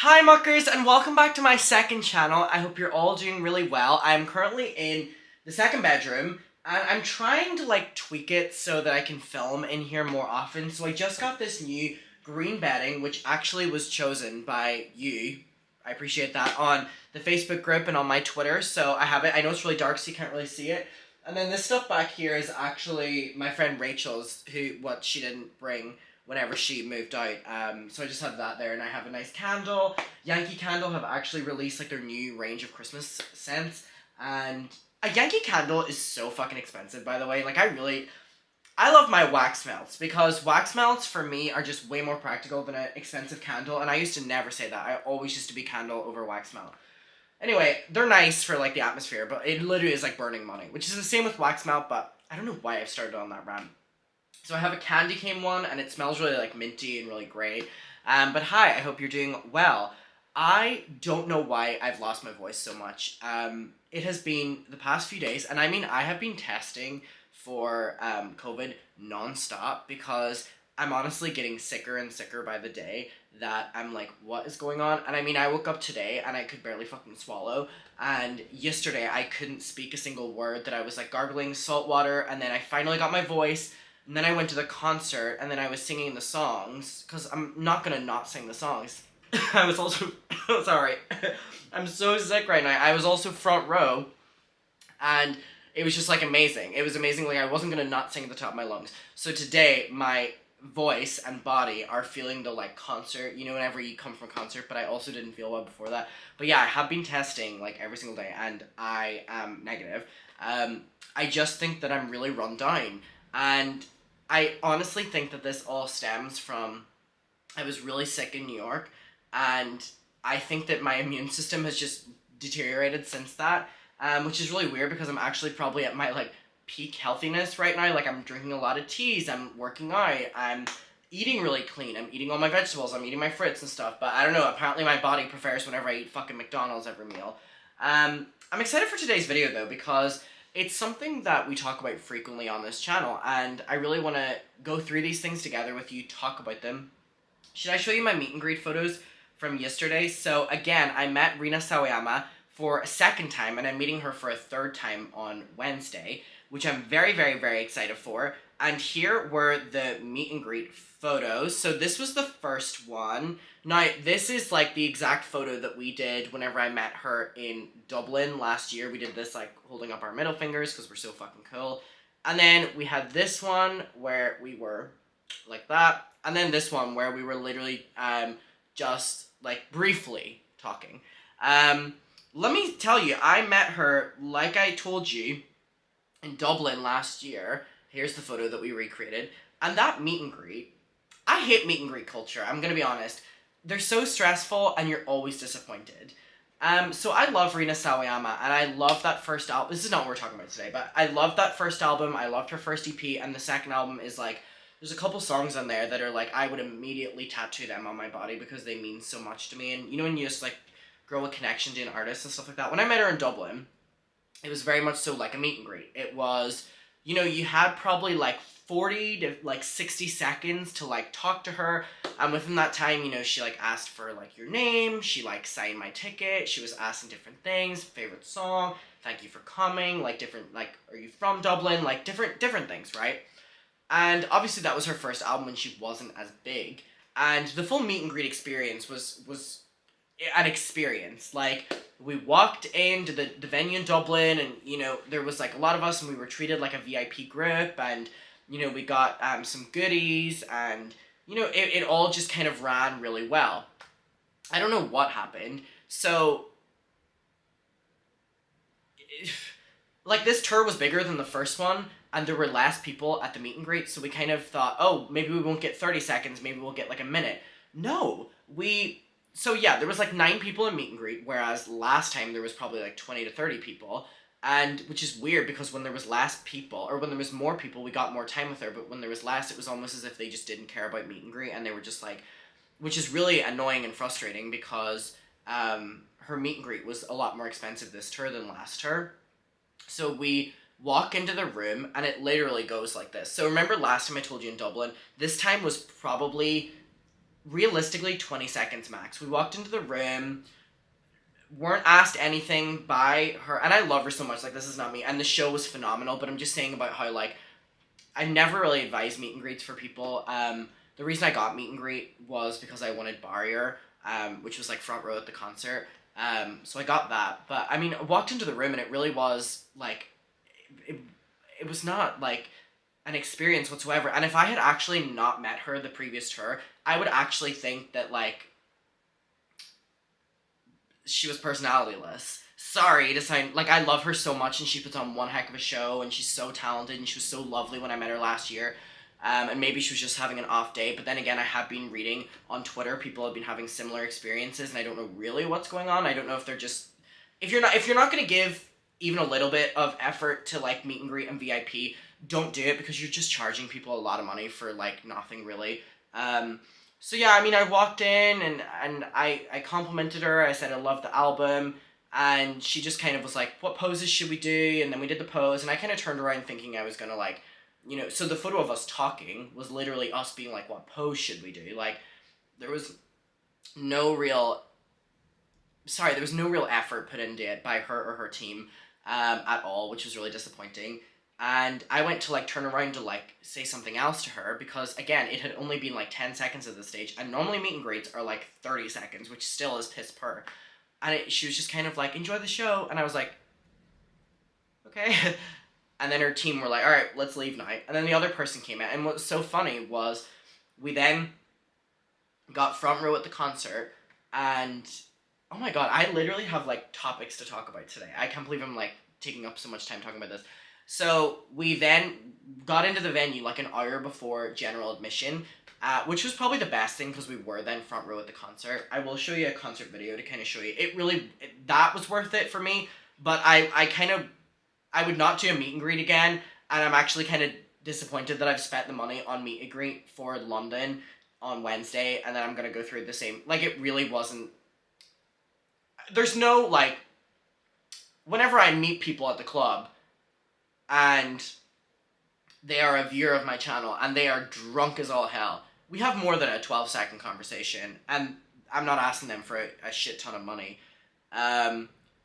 Hi muckers and welcome back to my second channel. I hope you're all doing really well. I'm currently in the second bedroom and I'm trying to tweak it so that I can film in here more often. So I just got this new green bedding which actually was chosen by you. I appreciate that, on the Facebook group and on my Twitter. So I have it. I know it's really dark so you can't really see it. And then this stuff back here is actually my friend Rachel's, what she didn't bring whenever she moved out. So I just have that there, and I have a nice candle. Yankee Candle have actually released their new range of Christmas scents, and a Yankee Candle is so fucking expensive, by the way. I love my wax melts, because wax melts for me are just way more practical than an expensive candle, and I used to never say that. I always used to be candle over wax melt. Anyway, they're nice for the atmosphere, but it literally is like burning money, which is the same with wax melt, but I don't know why I've started on that rant. So I have a candy cane one, and it smells really minty and really great. But hi, I hope you're doing well. I don't know why I've lost my voice so much. It has been the past few days, and I mean, I have been testing for COVID nonstop because I'm honestly getting sicker and sicker by the day, that I'm like, what is going on? And I mean, I woke up today and I could barely fucking swallow, and yesterday I couldn't speak a single word, that I was gargling salt water, and then I finally got my voice. And then I went to the concert, and then I was singing the songs, because I'm not going to not sing the songs. I was also, sorry, I'm so sick right now. I was also front row, and it was just amazing. It was amazing, I wasn't going to not sing at the top of my lungs. So today, my voice and body are feeling the concert, whenever you come from a concert, but I also didn't feel well before that. But yeah, I have been testing every single day, and I am negative. I just think that I'm really run down, and I honestly think that this all stems from, I was really sick in New York, and I think that my immune system has just deteriorated since that, which is really weird because I'm actually probably at my peak healthiness right now. I'm drinking a lot of teas, I'm working out, I'm eating really clean, I'm eating all my vegetables, I'm eating my fruits and stuff, but I don't know, apparently my body prefers whenever I eat fucking McDonald's every meal. I'm excited for today's video though, because it's something that we talk about frequently on this channel, and I really want to go through these things together with you, talk about them. Should I show you my meet and greet photos from yesterday? So again, I met Rina Sawayama for a second time, and I'm meeting her for a third time on Wednesday, which I'm very, very, very excited for. And here were the meet and greet photos. So this was the first one. Now, this is the exact photo that we did whenever I met her in Dublin last year. We did this holding up our middle fingers because we're so fucking cool. And then we had this one where we were like that. And then this one where we were literally just briefly talking. Let me tell you, I met her, like I told you, in Dublin last year. Here's the photo that we recreated. And that meet and greet, I hate meet and greet culture, I'm gonna be honest. They're so stressful and you're always disappointed. So I love Rina Sawayama, and I love that first album. This is not what we're talking about today, but I love that first album. I loved her first EP, and the second album is there's a couple songs on there that are I would immediately tattoo them on my body because they mean so much to me. And when you just grow a connection to an artist and stuff like that. When I met her in Dublin, it was very much so a meet and greet. It was, you had probably 40 to 60 seconds to talk to her, and within that time, she asked for your name, she signed my ticket, she was asking different things, favorite song, thank you for coming, different are you from Dublin, different things, right? And obviously that was her first album when she wasn't as big, and the full meet and greet experience was an experience. We walked into the venue in Dublin, and there was a lot of us, and we were treated like a VIP group, and we got some goodies, and it all just kind of ran really well. I don't know what happened. So this tour was bigger than the first one, and there were less people at the meet and greet, so we kind of thought, oh, maybe we won't get 30 seconds, maybe we'll get a minute. No, so yeah, there was 9 people in meet and greet, whereas last time there was probably 20 to 30 people, and which is weird because when there was less people, or when there was more people, we got more time with her, but when there was less, it was almost as if they just didn't care about meet and greet, and they were just which is really annoying and frustrating because her meet and greet was a lot more expensive this tour than last tour. So we walk into the room, and it literally goes like this. So remember last time I told you in Dublin, this time was probably realistically 20 seconds max. We walked into the room, weren't asked anything by her, and I love her so much, like, this is not me, and the show was phenomenal, but I'm just saying about how, like, I never really advised meet and greets for people. The reason I got meet and greet was because I wanted barrier, which was, like, front row at the concert, so I got that, but, I mean, I walked into the room, and it really was, like, it was not, like, an experience whatsoever, and if I had actually not met her the previous tour, I would actually think that, like, she was personalityless. Sorry to sound like, I love her so much, and she puts on one heck of a show, and she's so talented, and she was so lovely when I met her last year. And maybe she was just having an off day, but then again, I have been reading on Twitter, people have been having similar experiences, and I don't know really what's going on. I don't know if they're just, if you're not gonna give even a little bit of effort to, like, meet and greet and VIP, don't do it, because you're just charging people a lot of money for, like, nothing really. So yeah, I mean, I walked in, and I complimented her. I said I love the album, and she just kind of was like, what poses should we do? And then we did the pose, and I kind of turned around thinking I was gonna, like, you know, so the photo of us talking was literally us being like, what pose should we do? Like, there was no real effort put into it by her or her team at all, which was really disappointing. And I went to, like, turn around to, like, say something else to her, because, again, it had only been, like, 10 seconds at this stage, and normally meet and greets are, like, 30 seconds, which still is piss poor. And she was just kind of like, enjoy the show, and I was like, okay. And then her team were like, all right, let's leave now. And then the other person came out, and what was so funny was we then got front row at the concert, and, oh my god, I literally have, like, topics to talk about today. I can't believe I'm, like, taking up so much time talking about this. So we then got into the venue like an hour before general admission, which was probably the best thing, because we were then front row at the concert. I will show you a concert video to kind of show you. That was worth it for me, but I would not do a meet and greet again, and I'm actually kind of disappointed that I've spent the money on meet and greet for London on Wednesday, and then I'm going to go through the same. Like, it really wasn't. There's no, like, whenever I meet people at the club, and they are a viewer of my channel, and they are drunk as all hell, we have more than a 12-second conversation, and I'm not asking them for a shit ton of money.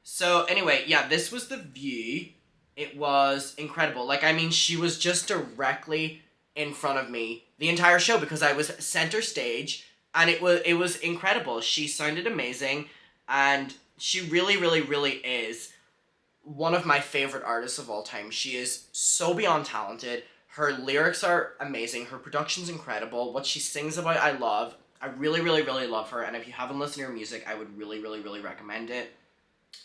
So anyway, yeah, this was the view. It was incredible. Like, I mean, she was just directly in front of me the entire show, because I was center stage, and it was incredible. She sounded amazing, and she really, really, really is one of my favorite artists of all time. She is so beyond talented. Her lyrics are amazing. Her production's incredible. What she sings about, I love. I really, really, really love her. And if you haven't listened to her music, I would really, really, really recommend it.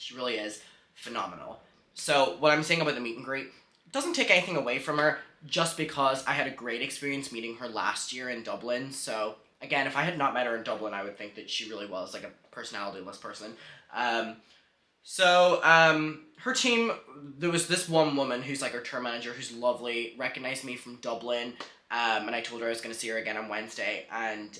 She really is phenomenal. So what I'm saying about the meet and greet doesn't take anything away from her, just because I had a great experience meeting her last year in Dublin. So again, if I had not met her in Dublin, I would think that she really was, like, a personality-less person. So, her team, there was this one woman who's, like, her tour manager, who's lovely, recognized me from Dublin, and I told her I was going to see her again on Wednesday, and,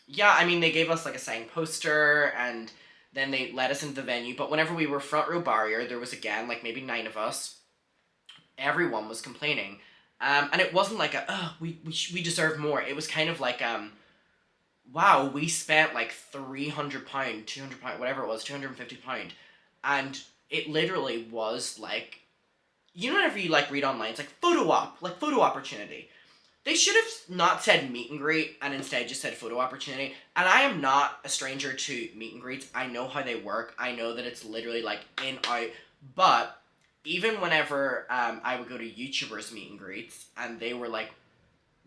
yeah, I mean, they gave us, like, a signed poster, and then they let us into the venue, but whenever we were front row barrier, there was, again, like, maybe 9 of us, everyone was complaining, and it wasn't like we deserve more. It was kind of like, wow, we spent, like, £300, £200, whatever it was, £250, and it literally was, like, you know, whenever you, like, read online, it's like photo opportunity. They should have not said meet and greet, and instead just said photo opportunity. And I am not a stranger to meet and greets. I know how they work. I know that it's literally, like, in, out. But even whenever I would go to YouTubers meet and greets, and they were, like,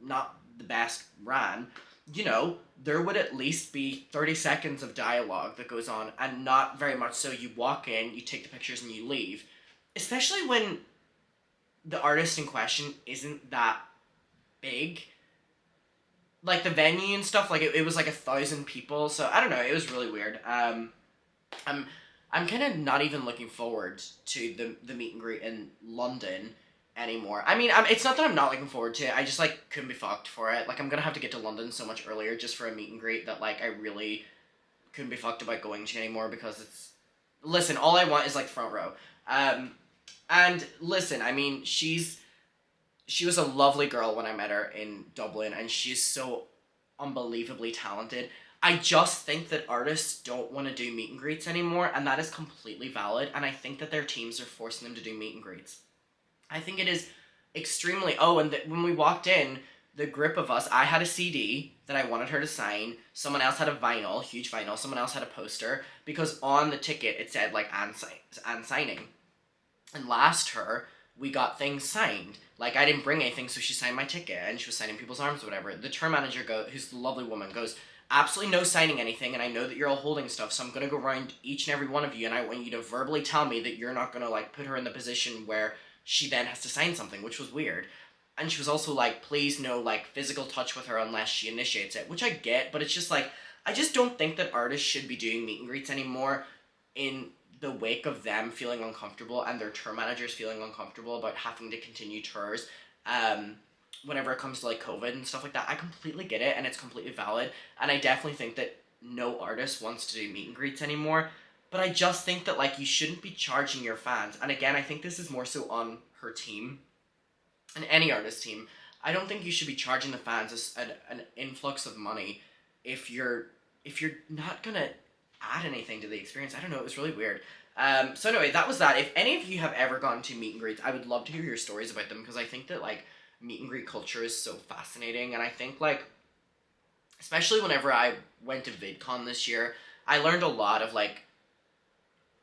not the best ran, you know, there would at least be 30 seconds of dialogue that goes on, and not very much so. You walk in, you take the pictures, and you leave. Especially when the artist in question isn't that big. Like, the venue and stuff, like, it was like 1,000 people, so I don't know, it was really weird. I'm kind of not even looking forward to the meet and greet in London anymore. I mean, it's not that I'm not looking forward to it, I just, like, couldn't be fucked for it. Like, I'm gonna have to get to London so much earlier just for a meet and greet that, like, I really couldn't be fucked about going to anymore, because it's... Listen, all I want is, like, front row. And listen, I mean, she was a lovely girl when I met her in Dublin, and she's so unbelievably talented. I just think that artists don't want to do meet and greets anymore, and that is completely valid. And I think that their teams are forcing them to do meet and greets. I think it is extremely. Oh, and when we walked in, the group of us, I had a CD that I wanted her to sign. Someone else had a vinyl, huge vinyl. Someone else had a poster because on the ticket it said like Anne signing. And last her, we got things signed. Like, I didn't bring anything, so she signed my ticket, and she was signing people's arms or whatever. The tour manager, who's the lovely woman, goes, absolutely no signing anything, and I know that you're all holding stuff, so I'm going to go around each and every one of you, and I want you to verbally tell me that you're not going to, like, put her in the position where she then has to sign something, which was weird. And she was also like, please no, like, physical touch with her unless she initiates it, which I get, but it's just like, I just don't think that artists should be doing meet and greets anymore in the wake of them feeling uncomfortable and their tour managers feeling uncomfortable about having to continue tours whenever it comes to like COVID and stuff like that. I completely get it, and it's completely valid, and I definitely think that no artist wants to do meet and greets anymore, but I just think that like you shouldn't be charging your fans. And again, I think this is more so on her team and any artist team. I don't think you should be charging the fans an influx of money if you're not gonna add anything to the experience. I don't know, it was really weird. So anyway, that was that. If any of you have ever gone to meet and greets, I would love to hear your stories about them, because I think that like meet and greet culture is so fascinating, and I think like, especially whenever I went to VidCon this year, I learned a lot of like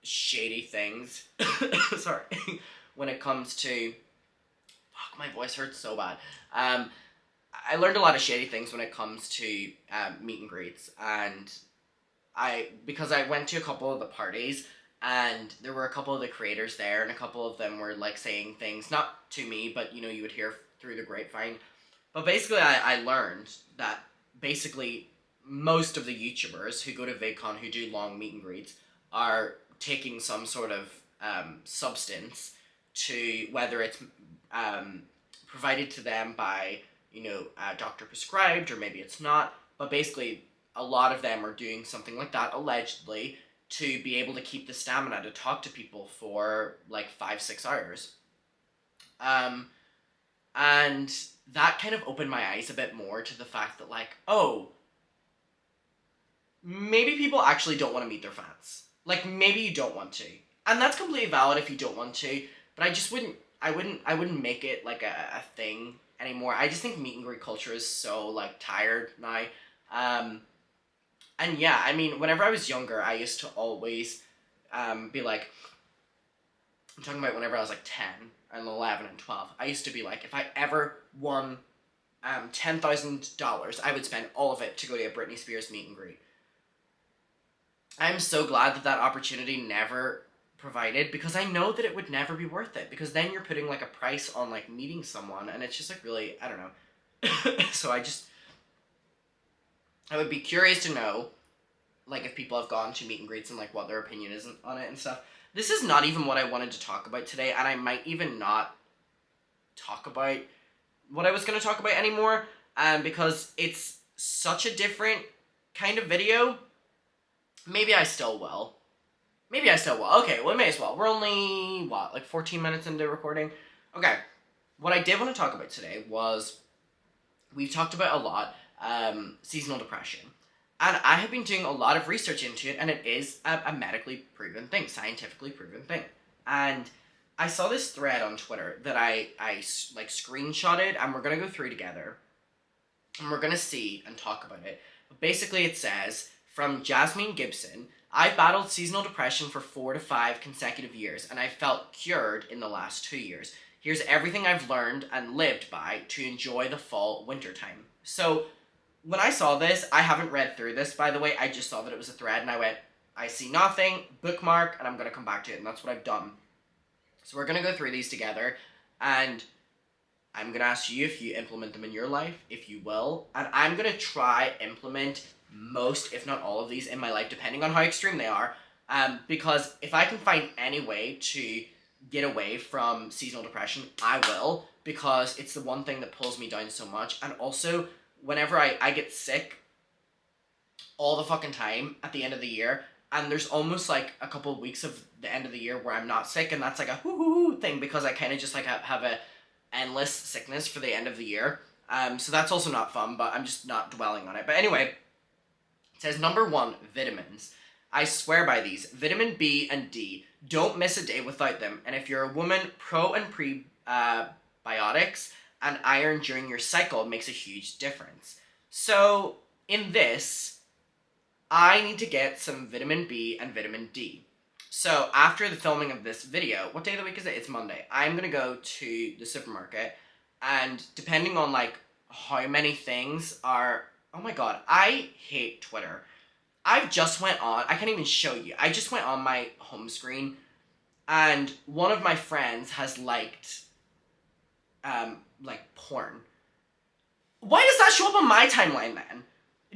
shady things. Sorry. When it comes to, fuck, my voice hurts so bad. I learned a lot of shady things when it comes to meet and greets, and because I went to a couple of the parties, and there were a couple of the creators there, and a couple of them were like saying things, not to me, but you would hear through the grapevine. But basically I learned that basically most of the YouTubers who go to VidCon who do long meet and greets are taking some sort of substance, to whether it's provided to them by a doctor prescribed, or maybe it's not, but basically a lot of them are doing something like that, allegedly, to be able to keep the stamina to talk to people for like 5-6 hours. And that kind of opened my eyes a bit more to the fact that like, oh, maybe people actually don't want to meet their fans. Like, maybe you don't want to. And that's completely valid if you don't want to, but I wouldn't make it like a thing anymore. I just think meet and greet culture is so like tired now. And yeah, I mean, whenever I was younger, I used to always be like, I'm talking about whenever I was like 10 and 11 and 12, I used to be like, if I ever won $10,000, I would spend all of it to go to a Britney Spears meet and greet. I'm so glad that opportunity never provided, because I know that it would never be worth it, because then you're putting like a price on like meeting someone, and it's just like really, I don't know. So I would be curious to know like if people have gone to meet and greets and like what their opinion is on it and stuff. This is not even what I wanted to talk about today, and I might even not talk about what I was going to talk about anymore, because it's such a different kind of video. Maybe I still will. Okay, well, I may as well. We're only, like 14 minutes into recording? Okay, what I did want to talk about today was, we've talked about a lot, seasonal depression. And I have been doing a lot of research into it, and it is a medically proven thing, scientifically proven thing. And I saw this thread on Twitter that I like screenshotted, and we're going to go through together, and we're going to see and talk about it. But basically it says, from Jasmine Gibson, I've battled seasonal depression for 4 to 5 consecutive years, and I felt cured in the last 2 years. Here's everything I've learned and lived by to enjoy the fall-winter time. So, when I saw this, I haven't read through this, by the way, I just saw that it was a thread, and I went, I see nothing, bookmark, and I'm going to come back to it, and that's what I've done. So we're going to go through these together, and I'm going to ask you if you implement them in your life, if you will, and I'm going to try implement most, if not all of these in my life, depending on how extreme they are, because if I can find any way to get away from seasonal depression, I will, because it's the one thing that pulls me down so much. And also, whenever I get sick all the fucking time at the end of the year, and there's almost like a couple of weeks of the end of the year where I'm not sick, and that's like a hoo-hoo-hoo thing, because I kind of just like have a endless sickness for the end of the year. So that's also not fun, but I'm just not dwelling on it. But anyway, it says number 1, vitamins. I swear by these. Vitamin B and D. Don't miss a day without them. And if you're a woman, pro and prebiotics and iron during your cycle makes a huge difference. So in this, I need to get some vitamin B and vitamin D. So after the filming of this video, what day of the week is it? It's Monday. I'm going to go to the supermarket, and depending on like how many things are... Oh my god, I hate Twitter. I just went on... I can't even show you. I just went on my home screen, and one of my friends has liked porn. Why does that show up on my timeline then?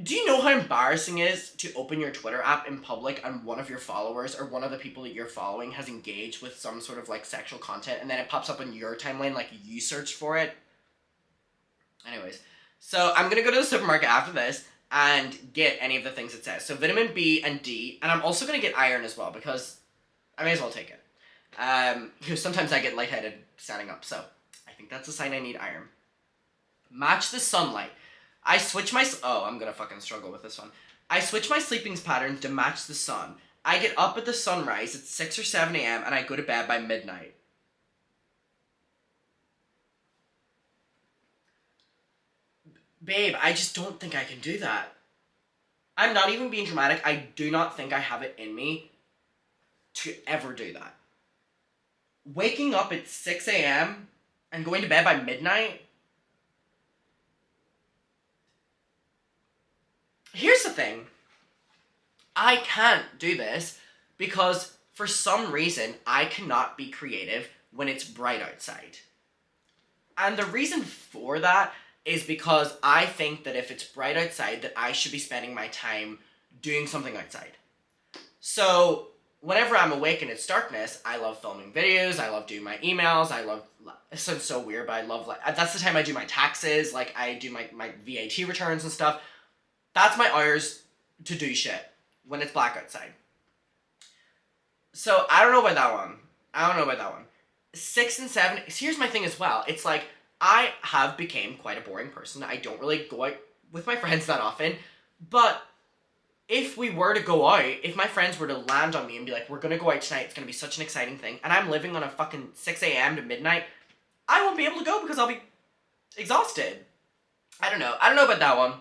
Do you know how embarrassing it is to open your Twitter app in public and one of your followers or one of the people that you're following has engaged with some sort of like sexual content, and then it pops up on your timeline like you searched for it? Anyways, so I'm gonna go to the supermarket after this and get any of the things it says. So vitamin B and D, and I'm also gonna get iron as well because I may as well take it. Because sometimes I get lightheaded standing up, so I think that's a sign I need iron. Match the sunlight. I switch my... Oh, I'm gonna fucking struggle with this one. I switch my sleeping patterns to match the sun. I get up at the sunrise at 6 or 7 a.m. and I go to bed by midnight. Babe, I just don't think I can do that. I'm not even being dramatic. I do not think I have it in me to ever do that. Waking up at 6 a.m. and going to bed by midnight? Here's the thing. I can't do this because for some reason I cannot be creative when it's bright outside. And the reason for that is because I think that if it's bright outside that I should be spending my time doing something outside. So whenever I'm awake and it's darkness, I love filming videos, I love doing my emails, it sounds so weird, but I love, that's the time I do my taxes, I do my VAT returns and stuff. That's my hours to do shit when it's black outside. So I don't know about that one. 6 and 7, here's my thing as well. It's like, I have become quite a boring person. I don't really go out with my friends that often, but if we were to go out, if my friends were to land on me and be like, we're gonna go out tonight, it's gonna be such an exciting thing, and I'm living on a fucking 6 a.m. to midnight, I won't be able to go because I'll be exhausted. I don't know about that one.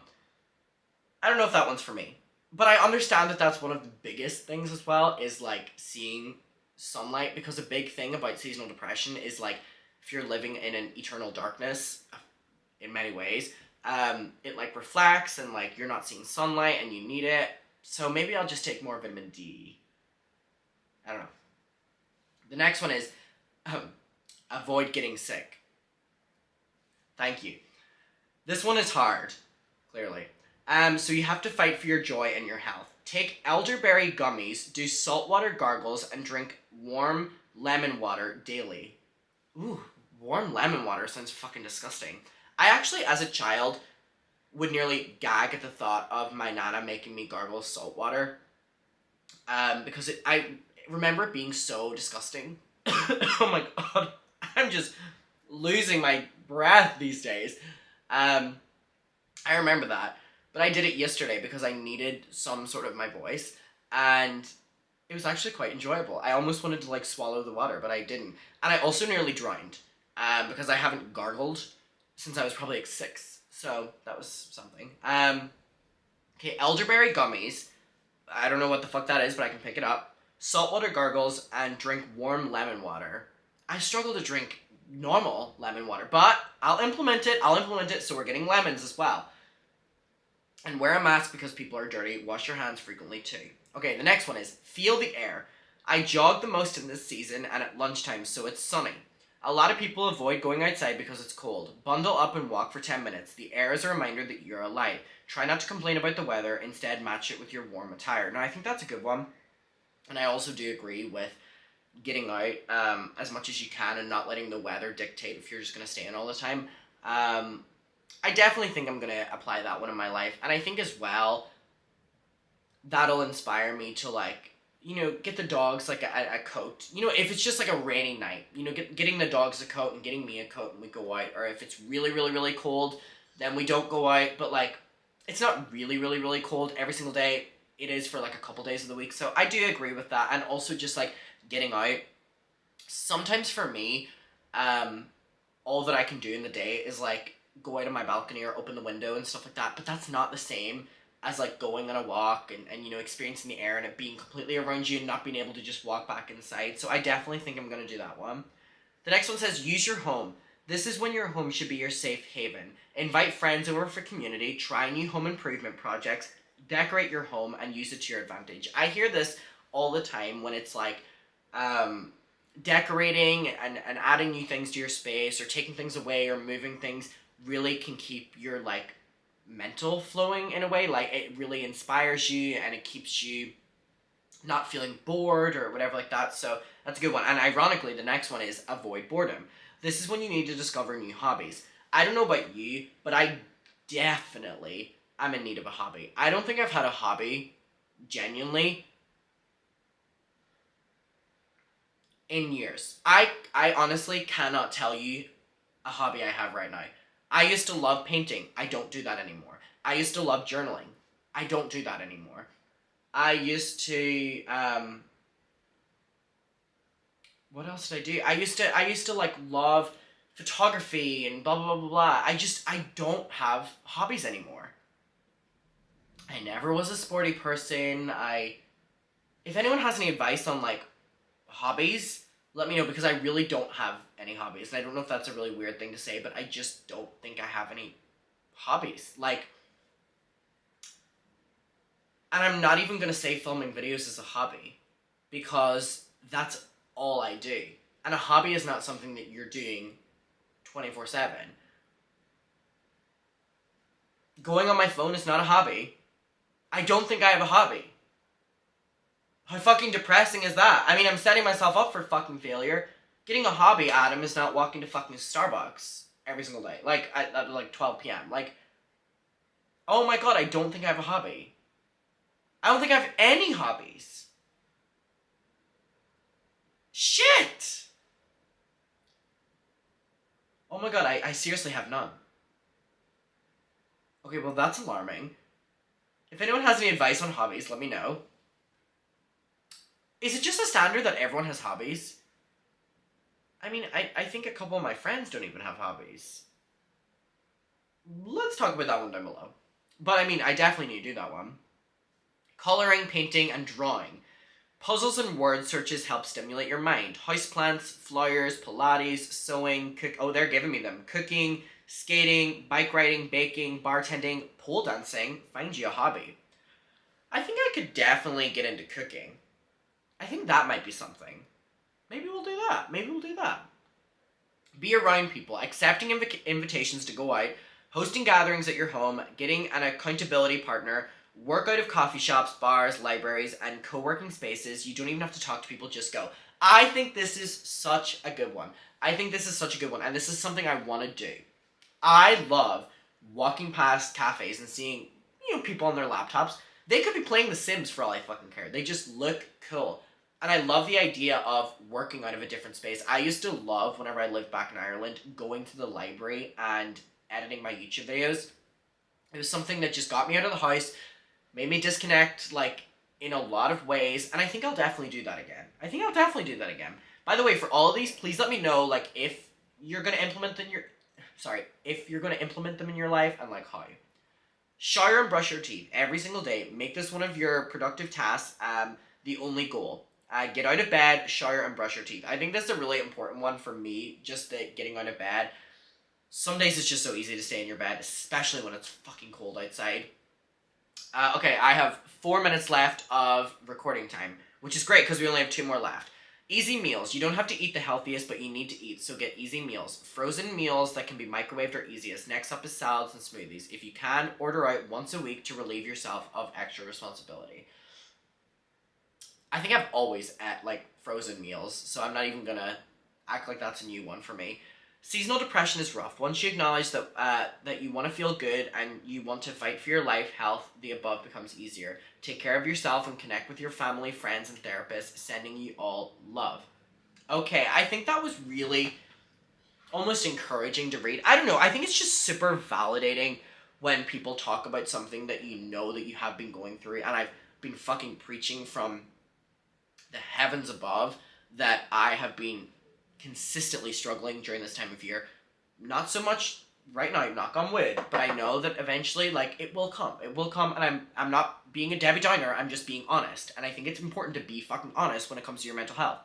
I don't know if that one's for me. But I understand that that's one of the biggest things as well, is seeing sunlight, because a big thing about seasonal depression is if you're living in an eternal darkness, in many ways, it reflects and you're not seeing sunlight and you need it. So maybe I'll just take more vitamin D. I don't know. The next one is avoid getting sick. Thank you. This one is hard, clearly. So you have to fight for your joy and your health. Take elderberry gummies, do saltwater gargles, and drink warm lemon water daily. Ooh, warm lemon water sounds fucking disgusting. I actually, as a child, would nearly gag at the thought of my nana making me gargle salt water. Because I remember it being so disgusting. Oh my god. I'm just losing my breath these days. I remember that. But I did it yesterday because I needed some sort of my voice, and it was actually quite enjoyable. I almost wanted to swallow the water, but I didn't. And I also nearly drowned, because I haven't gargled since I was probably 6. So that was something. Okay, elderberry gummies. I don't know what the fuck that is, but I can pick it up. Saltwater gargles, and drink warm lemon water. I struggle to drink normal lemon water, but I'll implement it, so we're getting lemons as well. And wear a mask because people are dirty. Wash your hands frequently too. Okay, the next one is feel the air. I jog the most in this season and at lunchtime, so it's sunny. A lot of people avoid going outside because it's cold. Bundle up and walk for 10 minutes. The air is a reminder that you're alive. Try not to complain about the weather. Instead, match it with your warm attire. Now, I think that's a good one. And I also do agree with getting out as much as you can and not letting the weather dictate if you're just going to stay in all the time. I definitely think I'm going to apply that one in my life. And I think as well, that'll inspire me to get the dogs a coat. If it's just a rainy night, getting the dogs a coat and getting me a coat and we go out. Or if it's really, really, really cold, Then we don't go out, but like, it's not really, really, really cold every single day. It is for like a couple days of the week. So I do agree with that. And also just like getting out. Sometimes for me, all that I can do in the day is like go out on my balcony or open the window and stuff like that. But that's not the same as like going on a walk and you know, experiencing the air and it being completely around you and not being able to just walk back inside. So I definitely think I'm going to do that one. The next one says, use your home. This is when your home should be your safe haven. Invite friends over for community, try new home improvement projects, decorate your home, and use it to your advantage. I hear this all the time when it's like decorating and adding new things to your space or taking things away or moving things really can keep your like mental flowing in a way. Like it really inspires you and it keeps you not feeling bored or whatever like that. So that's a good one. And ironically, the next one is avoid boredom. This is when you need to discover new hobbies. I don't know about you, but I definitely am in need of a hobby. I don't think I've had a hobby genuinely in years. I honestly cannot tell you a hobby I have right now. I used to love painting. I don't do that anymore. I used to love journaling. I don't do that anymore. I used to what else did I do? I used to like love photography and blah blah blah blah blah. I don't have hobbies anymore. I never was a sporty person. If anyone has any advice on like hobbies, let me know because I really don't have any hobbies. And I don't know if that's a really weird thing to say, but I just don't think I have any hobbies. Like, and I'm not even going to say filming videos is a hobby because that's all I do. And a hobby is not something that you're doing 24/7. Going on my phone is not a hobby. I don't think I have a hobby. How fucking depressing is that? I mean, I'm setting myself up for fucking failure. Getting a hobby, Adam, is not walking to fucking Starbucks every single day. Like, at like 12 p.m. Like, oh my god, I don't think I have a hobby. I don't think I have any hobbies. Shit! Oh my god, I seriously have none. Okay, well that's alarming. If anyone has any advice on hobbies, let me know. Is it just a standard that everyone has hobbies? I mean, I think a couple of my friends don't even have hobbies. Let's talk about that one down below. But I mean, I definitely need to do that one. Coloring, painting, and drawing. Puzzles and word searches help stimulate your mind. Houseplants, flowers, Pilates, sewing, they're giving me them. Cooking, skating, bike riding, baking, bartending, pole dancing. Find you a hobby. I think I could definitely get into cooking. I think that might be something. Maybe we'll do that. Be around people, accepting invitations to go out, hosting gatherings at your home, getting an accountability partner, work out of coffee shops, bars, libraries, and co-working spaces. You don't even have to talk to people, just go. I think this is such a good one. And this is something I want to do. I love walking past cafes and seeing, people on their laptops. They could be playing The Sims for all I fucking care. They just look cool. And I love the idea of working out of a different space. I used to love, whenever I lived back in Ireland, going to the library and editing my YouTube videos. It was something that just got me out of the house, made me disconnect, like, in a lot of ways, and I think I'll definitely do that again. By the way, for all of these, please let me know, like, if you're going to implement them in your life, and, like, how. Shower and brush your teeth every single day. Make this one of your productive tasks, the only goal. Get out of bed, shower, and brush your teeth. I think that's a really important one for me, just getting out of bed. Some days it's just so easy to stay in your bed, especially when it's fucking cold outside. Okay, I have 4 minutes left of recording time, which is great because we only have 2 more left. Easy meals. You don't have to eat the healthiest, but you need to eat, so get easy meals. Frozen meals that can be microwaved are easiest. Next up is salads and smoothies. If you can, order out once a week to relieve yourself of extra responsibility. I think I've always ate, like, frozen meals, so I'm not even gonna act like that's a new one for me. Seasonal depression is rough. Once you acknowledge that you want to feel good and you want to fight for your life, health, the above becomes easier. Take care of yourself and connect with your family, friends, and therapists, sending you all love. Okay, I think that was really almost encouraging to read. I don't know. I think it's just super validating when people talk about something that you know that you have been going through. And I've been fucking preaching from the heavens above that I have been consistently struggling during this time of year. Not so much right now, knock on wood, but I know that eventually, like, it will come. It will come, and I'm not being a Debbie Downer, I'm just being honest. And I think it's important to be fucking honest when it comes to your mental health.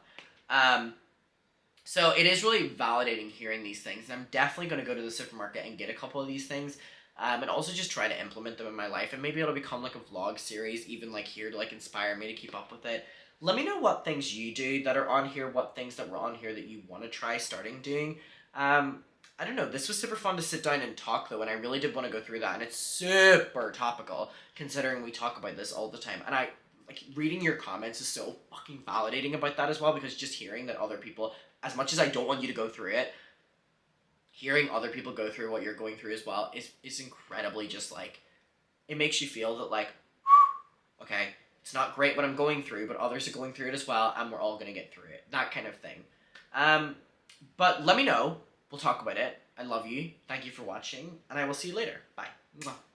So it is really validating hearing these things, and I'm definitely going to go to the supermarket and get a couple of these things, and also just try to implement them in my life, and maybe it'll become like a vlog series, even like here to like inspire me to keep up with it. Let me know what things you do that are on here, what things that were on here that you want to try starting doing. I don't know, this was super fun to sit down and talk though, and I really did want to go through that, and it's super topical, considering we talk about this all the time, and like, reading your comments is so fucking validating about that as well, because just hearing that other people, as much as I don't want you to go through it, hearing other people go through what you're going through as well is incredibly just, like, it makes you feel that, like, okay, it's not great what I'm going through, but others are going through it as well, and we're all going to get through it, that kind of thing. But let me know. We'll talk about it. I love you. Thank you for watching, and I will see you later. Bye. Mwah.